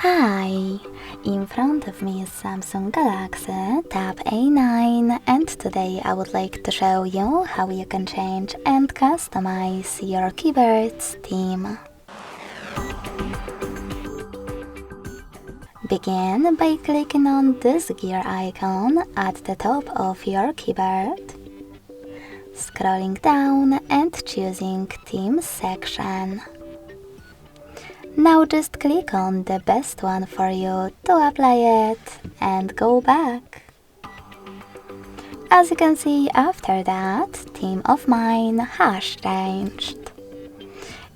Hi! In front of me is Samsung Galaxy Tab A9 and today I would like to show you how you can change and customize your keyboard's theme. Begin by clicking on this gear icon at the top of your keyboard, scrolling down and choosing Themes section. Now just click on the best one for you to apply it and go back. As you can see, after that, theme of mine has changed.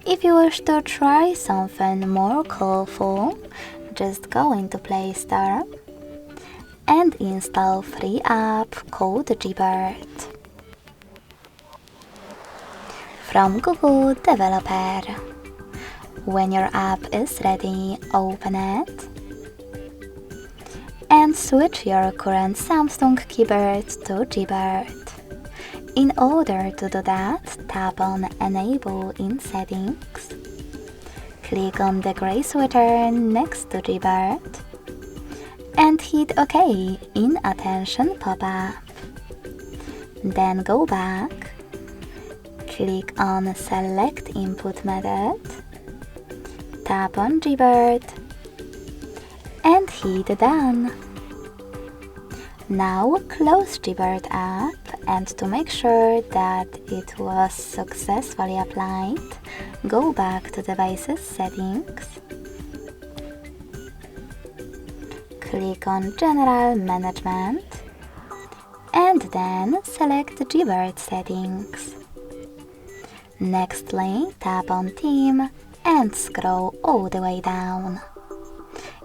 If you wish to try something more colorful, just go into Play Store and install free app called Gbird from Google Developer. When your app is ready, open it and switch your current Samsung keyboard to Gbird. In order to do that, tap on Enable in Settings, click on the gray sweater next to Gbird and hit OK in Attention pop-up. Then go back, click on Select Input Method, tap on Gbird and hit Done. Now close Gbird app and to make sure that it was successfully applied, go back to Devices Settings, click on General Management and then select Gbird Settings. Nextly, tap on Theme and scroll all the way down.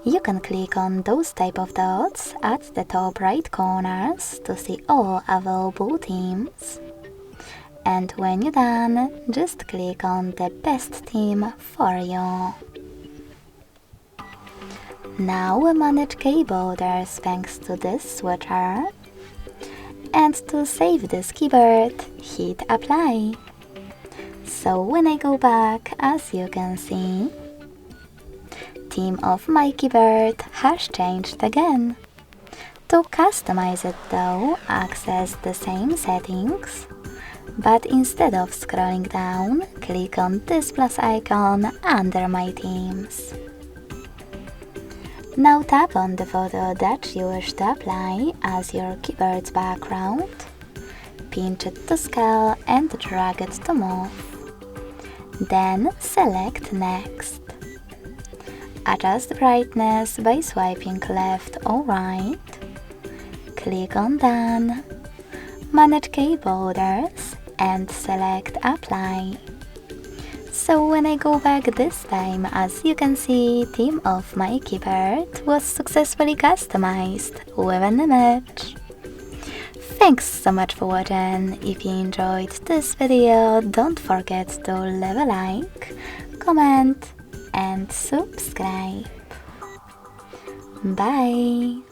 You can click on those type of dots at the top right corners to see all available themes. And when you're done, just click on the best theme for you. Now manage keyboarders thanks to this switcher. And to save this keyboard, hit Apply. So when I go back, as you can see, theme of my keyboard has changed again. To customize it though, access the same settings, but instead of scrolling down, click on this plus icon under my themes. Now tap on the photo that you wish to apply as your keyboard's background, pinch it to scale and drag it to move. Then select Next. Adjust brightness by swiping left or right. Click on Done. Manage keyboarders and select Apply. So when I go back this time, as you can see, theme of my keyboard was successfully customized with an image. Thanks so much for watching. If you enjoyed this video, don't forget to leave a like, comment and subscribe. Bye!